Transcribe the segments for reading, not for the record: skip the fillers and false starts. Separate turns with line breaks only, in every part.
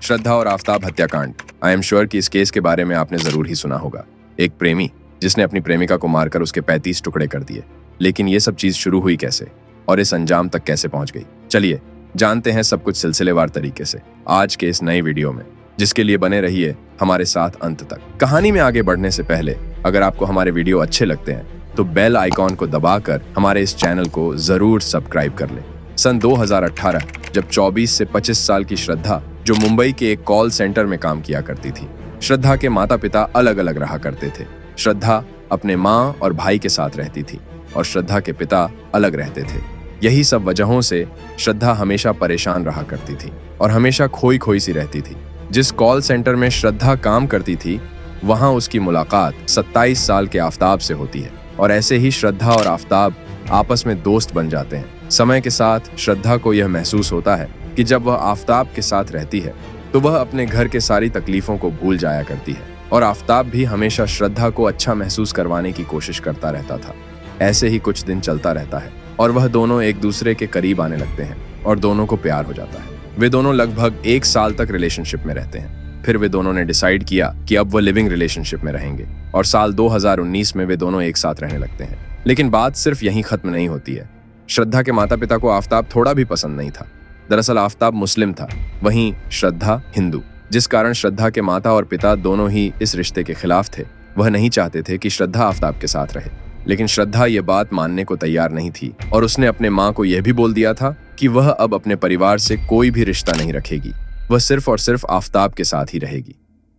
श्रद्धा और आफताब हत्याकांड। I am sure कि इस केस के बारे में आपने जरूर ही सुना होगा। एक प्रेमी जिसने अपनी प्रेमिका को मारकर उसके 35 टुकड़े कर दिए। लेकिन ये सब चीज शुरू हुई कैसे और इस अंजाम तक कैसे पहुंच गई, चलिए जानते हैं सब कुछ सिलसिलेवार तरीके से आज के इस नए वीडियो में, जिसके लिए बने रहिए हमारे साथ अंत तक। कहानी में आगे बढ़ने से पहले अगर आपको हमारे वीडियो अच्छे लगते हैं तो बेल आइकॉन को दबाकर हमारे इस चैनल को जरूर सब्सक्राइब कर लें। सन 2018 जब 24 से 25 साल की श्रद्धा जो मुंबई के एक कॉल सेंटर में काम किया करती थी। श्रद्धा के माता पिता अलग अलग रहा करते थे। श्रद्धा अपने माँ और भाई के साथ रहती थी और श्रद्धा के पिता अलग रहते थे। यही सब वजहों से श्रद्धा हमेशा परेशान रहा करती थी और हमेशा खोई खोई सी रहती थी। जिस कॉल सेंटर में श्रद्धा काम करती थी वहां उसकी मुलाकात 27 साल के आफताब से होती है और ऐसे ही श्रद्धा और आफताब आपस में दोस्त बन जाते हैं। समय के साथ श्रद्धा को यह महसूस होता है कि जब वह आफताब के साथ रहती है तो वह अपने घर के सारी तकलीफों को भूल जाया करती है और आफताब भी हमेशा श्रद्धा को अच्छा महसूस करवाने की कोशिश करता रहता था। ऐसे ही कुछ दिन चलता रहता है और वह दोनों एक दूसरे के करीब आने लगते हैं और दोनों को प्यार हो जाता है। वे दोनों लगभग 1 साल तक रिलेशनशिप में रहते हैं। फिर वे दोनों ने डिसाइड किया कि अब वह लिविंग रिलेशनशिप में रहेंगे और साल 2019 में वे दोनों एक साथ रहने लगते हैं। लेकिन बात सिर्फ यहीं खत्म नहीं होती है। श्रद्धा के माता पिता को आफताब थोड़ा भी पसंद नहीं था। दरअसल आफताब मुस्लिम था, वहीं श्रद्धा हिंदू, जिस कारण श्रद्धा के माता और पिता दोनों ही इस रिश्ते के खिलाफ थे। वह नहीं चाहते थे कि श्रद्धा आफताब के साथ रहे, लेकिन श्रद्धा ये बात मानने को तैयार नहीं थी और उसने अपने माँ को यह भी बोल दिया था कि वह अब अपने परिवार से कोई भी रिश्ता नहीं रखेगी, वह सिर्फ और सिर्फ आफताब के साथ ही रहेगी।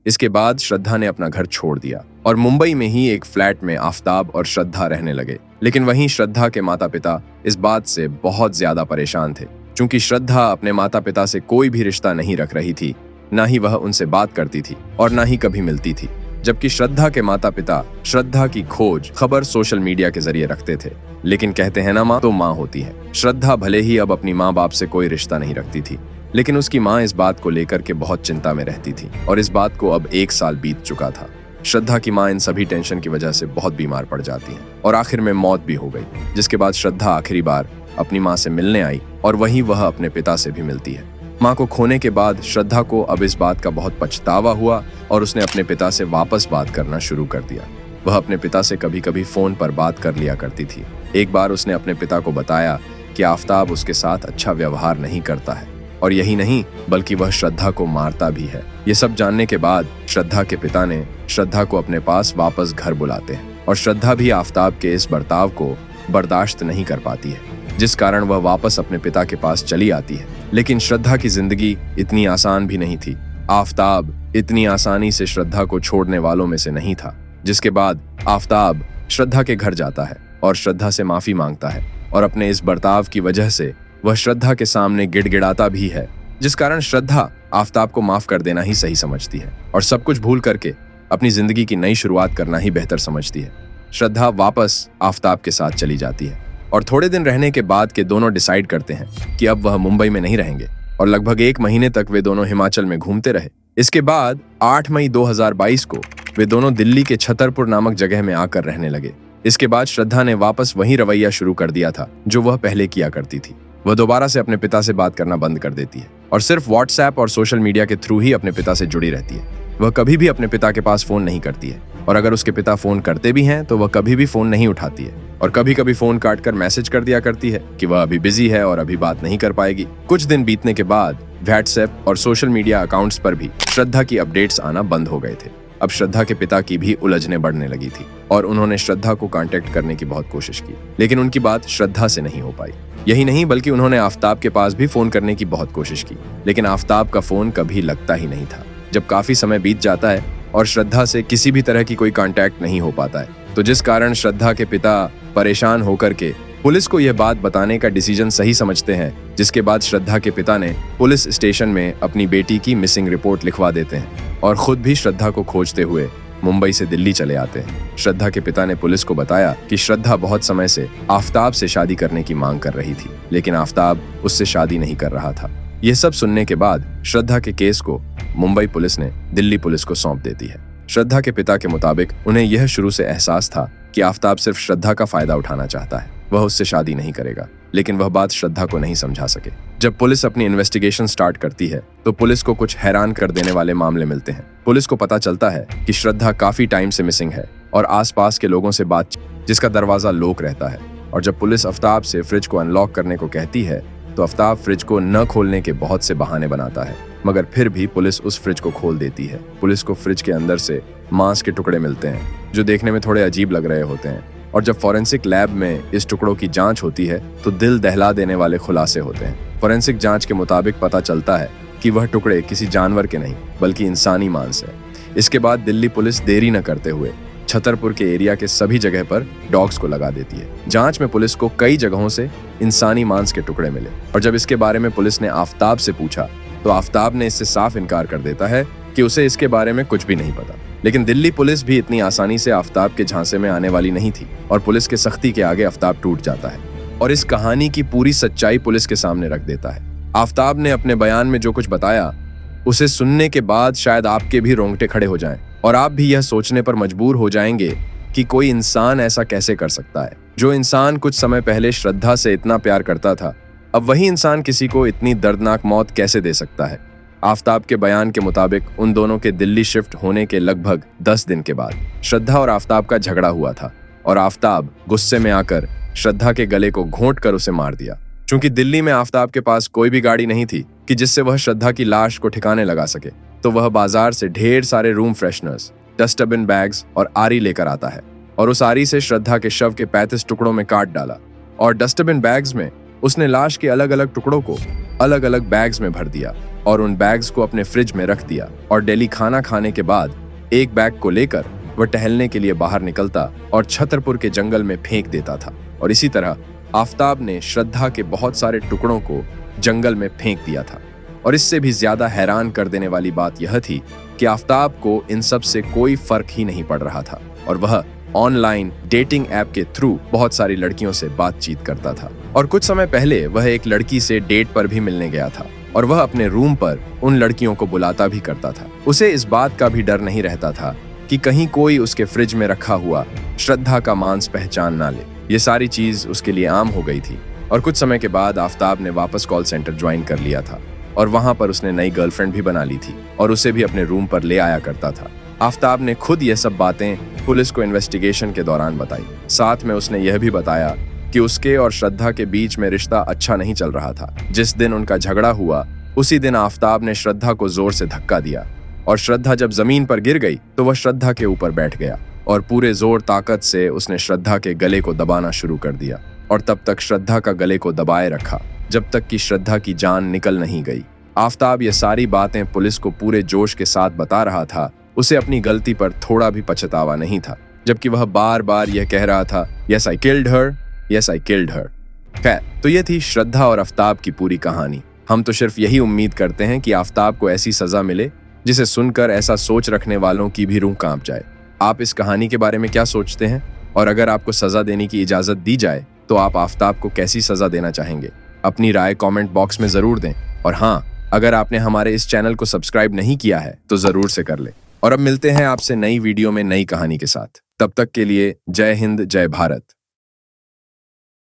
इसके बाद श्रद्धा ने अपना घर छोड़ दिया और मुंबई में ही एक फ्लैट में आफताब और श्रद्धा रहने लगे। लेकिन वहीं श्रद्धा के माता पिता इस बात से बहुत ज्यादा परेशान थे, क्योंकि श्रद्धा अपने माता पिता से कोई भी रिश्ता नहीं रख रही थी, ना ही वह उनसे बात करती थी और ना ही कभी मिलती थी। जबकि श्रद्धा के माता पिता श्रद्धा की खोज खबर सोशल मीडिया के जरिए रखते थे। लेकिन कहते हैं ना, माँ तो माँ होती है। श्रद्धा भले ही अब अपनी माँ बाप से कोई रिश्ता नहीं रखती थी, लेकिन उसकी माँ इस बात को लेकर के बहुत चिंता में रहती थी और इस बात को अब 1 साल बीत चुका था। श्रद्धा की माँ इन सभी टेंशन की वजह से बहुत बीमार पड़ जाती है और आखिर में मौत भी हो गई, जिसके बाद श्रद्धा आखिरी बार अपनी माँ से मिलने आई और वहीं वह अपने पिता से भी मिलती है। माँ को खोने के बाद श्रद्धा को अब इस बात का बहुत पछतावा हुआ और उसने अपने पिता से वापस बात करना शुरू कर दिया। वह अपने पिता से कभी कभी फोन पर बात कर लिया करती थी। एक बार उसने अपने पिता को बताया कि आफताब उसके साथ अच्छा व्यवहार नहीं करता है और यही नहीं बल्कि वह श्रद्धा को मारता भी है। ये सब जानने के बाद श्रद्धा के पिता ने श्रद्धा को अपने पास वापस घर बुलाते हैं और श्रद्धा भी आफताब के इस बर्ताव को बर्दाश्त नहीं कर पाती है, जिस कारण वह वापस अपने पिता के पास चली आती है। लेकिन श्रद्धा की जिंदगी इतनी आसान भी नहीं थी। आफताब इतनी आसानी से श्रद्धा को छोड़ने वालों में से नहीं था। जिसके बाद आफताब श्रद्धा के घर जाता है और श्रद्धा से माफी मांगता है और अपने इस बर्ताव की वजह से वह श्रद्धा के सामने गिड़गिड़ाता भी है, जिस कारण श्रद्धा आफताब को माफ कर देना ही सही समझती है और सब कुछ भूल करके अपनी जिंदगी की नई शुरुआत करना ही बेहतर समझती है। श्रद्धा वापस आफताब के साथ चली जाती है और थोड़े दिन रहने के बाद के दोनों डिसाइड करते हैं कि अब वह मुंबई में नहीं रहेंगे और लगभग 1 महीने तक वे दोनों हिमाचल में घूमते रहे। इसके बाद 8 मई 2022 को वे दोनों दिल्ली के छतरपुर नामक जगह में आकर रहने लगे। इसके बाद श्रद्धा ने वापस वही रवैया शुरू कर दिया था जो वह पहले किया करती थी। वह दोबारा से अपने पिता से बात करना बंद कर देती है और सिर्फ व्हाट्सएप और सोशल मीडिया के थ्रू ही अपने पिता से जुड़ी रहती है। वह कभी भी अपने पिता के पास फोन नहीं करती है और अगर उसके पिता फोन करते भी हैं तो वह कभी भी फोन नहीं उठाती है और कभी कभी फोन काट कर मैसेज कर दिया करती है कि वह अभी बिजी है और अभी बात नहीं कर पाएगी। कुछ दिन बीतने के बाद व्हाट्सएप और सोशल मीडिया अकाउंट्स पर भी श्रद्धा की अपडेट्स आना बंद हो गए थे। अब श्रद्धा के पिता की भी उलझने बढ़ने लगी थी और उन्होंने श्रद्धा को कांटेक्ट करने की बहुत कोशिश की, लेकिन उनकी बात श्रद्धा से नहीं हो पाई। यही नहीं बल्कि उन्होंने आफताब के पास भी फोन करने की बहुत कोशिश की, लेकिन आफताब का फोन कभी लगता ही नहीं था। जब काफी समय बीत जाता है और श्रद्धा से किसी भी तरह की कोई कांटेक्ट नहीं हो पाता है, तो जिस कारण श्रद्धा के पिता परेशान होकर के पुलिस को यह बात बताने का डिसीजन सही समझते हैं, जिसके बाद श्रद्धा के पिता ने पुलिस स्टेशन में अपनी बेटी की मिसिंग रिपोर्ट लिखवा देते हैं और खुद भी श्रद्धा को खोजते हुए मुंबई से दिल्ली चले आते हैं। श्रद्धा के पिता ने पुलिस को बताया कि श्रद्धा बहुत समय से आफताब से शादी करने की मांग कर रही थी, लेकिन आफताब उससे शादी नहीं कर रहा था। यह सब सुनने के बाद श्रद्धा के केस को मुंबई पुलिस ने दिल्ली पुलिस को सौंप देती है। श्रद्धा के पिता के मुताबिक उन्हें यह शुरू से एहसास था कि आफताब सिर्फ श्रद्धा का फायदा उठाना चाहता है, वह उससे शादी नहीं करेगा, लेकिन वह बात श्रद्धा को नहीं समझा सके। जब पुलिस अपनी इन्वेस्टिगेशन स्टार्ट करती है तो पुलिस को कुछ हैरान कर देने वाले मामले मिलते हैं। पुलिस को पता चलता है कि श्रद्धा काफी टाइम से मिसिंग है और आसपास के लोगों से बात जिसका दरवाजा लॉक रहता है। और जब पुलिस आफ्ताब से फ्रिज को अनलॉक करने को कहती है तो आफ्ताब फ्रिज को न खोलने के बहुत से बहाने बनाता है, मगर फिर भी पुलिस उस फ्रिज को खोल देती है। पुलिस को फ्रिज के अंदर से मांस के टुकड़े मिलते हैं जो देखने में थोड़े अजीब लग रहे होते हैं। और जब फॉरेंसिक लैब में इस टुकड़ों की जांच होती है तो दिल दहला देने वाले खुलासे होते हैं। फॉरेंसिक जांच के मुताबिक पता चलता है कि वह टुकड़े किसी जानवर के नहीं बल्कि इंसानी मांस है। इसके बाद दिल्ली पुलिस देरी न करते हुए छतरपुर के एरिया के सभी जगह पर डॉग्स को लगा देती है। जांच में पुलिस को कई जगहों से इंसानी मांस के टुकड़े मिले और जब इसके बारे में पुलिस ने आफ्ताब से पूछा तो आफ्ताब ने इससे साफ इनकार कर देता है कि उसे इसके बारे में कुछ भी नहीं पता। लेकिन दिल्ली पुलिस भी इतनी आसानी से आफ्ताब के झांसे में आने वाली नहीं थी और पुलिस के सख्ती के आगे आफ्ताब टूट जाता है और इस कहानी की पूरी सच्चाई पुलिस के सामने रख देता है। आफ्ताब ने अपने बयान में जो कुछ बताया उसे सुनने के बाद शायद आपके भी रोंगटे खड़े हो जाएं और आप भी यह सोचने पर मजबूर हो जाएंगे कि कोई इंसान ऐसा कैसे कर सकता है। जो इंसान कुछ समय पहले श्रद्धा से इतना प्यार करता था, अब वही इंसान किसी को इतनी दर्दनाक मौत कैसे दे सकता है। आफ्ताब के बयान के मुताबिक उन दोनों के दिल्ली शिफ्ट होने के लगभग 10 दिन के बाद श्रद्धा और आफ्ताब का झगड़ा हुआ था और आफ्ताब गुस्से में आकर श्रद्धा के गले को घोंट कर उसे मार दिया। चूंकि दिल्ली में आफ्ताब के पास कोई भी गाड़ी नहीं थी कि जिससे वह श्रद्धा की लाश को ठिकाने लगा सके, तो वह बाजार से ढेर सारे रूम फ्रेशनर्स, डस्टबिन बैग्स और आरी लेकर आता है और उस आरी से श्रद्धा के शव के 35 टुकड़ों में काट डाला और डस्टबिन बैग्स में उसने लाश के अलग अलग टुकड़ों को अलग अलग बैग्स में भर दिया और उन बैग्स को अपने फ्रिज में रख दिया। और डेली खाना खाने के बाद एक बैग को लेकर वह टहलने के लिए बाहर निकलता और छतरपुर के जंगल में फेंक देता था। और इसी तरह आफ्ताब ने श्रद्धा के बहुत सारे टुकड़ों को जंगल में फेंक दिया था। और इससे भी ज्यादा हैरान कर देने वाली बात यह थी कि आफ्ताब को इन सब से कोई फर्क ही नहीं पड़ रहा था और वह ऑनलाइन डेटिंग ऐप के थ्रू बहुत सारी लड़कियों से बातचीत करता था। और कुछ समय पहले वह एक लड़की से डेट पर भी मिलने गया था और वह अपने रूम पर उन लड़कियों को बुलाता भी करता था। उसे इस बात का भी डर नहीं रहता था कि कहीं कोई उसके फ्रिज में रखा हुआ श्रद्धा का मांस पहचान ना ले। ये सारी चीज उसके लिए आम हो गई थी। और कुछ समय के बाद आफ्ताब ने वापस कॉल सेंटर ज्वाइन कर लिया था और वहां पर उसने नई गर्लफ्रेंड भी बना ली थी और उसे भी अपने रूम पर ले आया करता था। आफ्ताब ने खुद ये सब बातें पुलिस को इन्वेस्टिगेशन के दौरान बताई। साथ में उसने यह भी बताया कि उसके और श्रद्धा के बीच में रिश्ता अच्छा नहीं चल रहा था। जिस दिन उनका झगड़ा हुआ उसी दिन आफ्ताब ने श्रद्धा को जोर से धक्का दिया और श्रद्धा जब जमीन पर गिर गई तो वह श्रद्धा के ऊपर बैठ गया और पूरे जोर ताकत से उसने श्रद्धा के गले को दबाना शुरू कर दिया और तब तक श्रद्धा का गले को दबाए रखा जब तक कि श्रद्धा की जान निकल नहीं गई। आफ्ताब ये सारी बातें पुलिस को पूरे जोश के साथ बता रहा था। उसे अपनी गलती पर थोड़ा भी पछतावा नहीं था, जबकि वह बार बार यह कह रहा था, yes I killed her, yes I killed her. खैर, तो ये थी श्रद्धा और आफ्ताब की पूरी कहानी। हम तो सिर्फ यही उम्मीद करते हैं कि आफ्ताब को ऐसी सजा मिले जिसे सुनकर ऐसा सोच रखने वालों की भी रूह कांप जाए। आप इस कहानी के बारे में क्या सोचते हैं? और अगर आपको सजा देने की इजाजत दी जाए तो आप आफ्ताब को कैसी सजा देना चाहेंगे? अपनी राय कमेंट बॉक्स में जरूर दें। और हाँ, अगर आपने हमारे इस चैनल को सब्सक्राइब नहीं किया है तो जरूर से कर ले। और अब मिलते हैं आपसे नई वीडियो में नई कहानी के साथ। तब तक के लिए जय हिंद, जय भारत।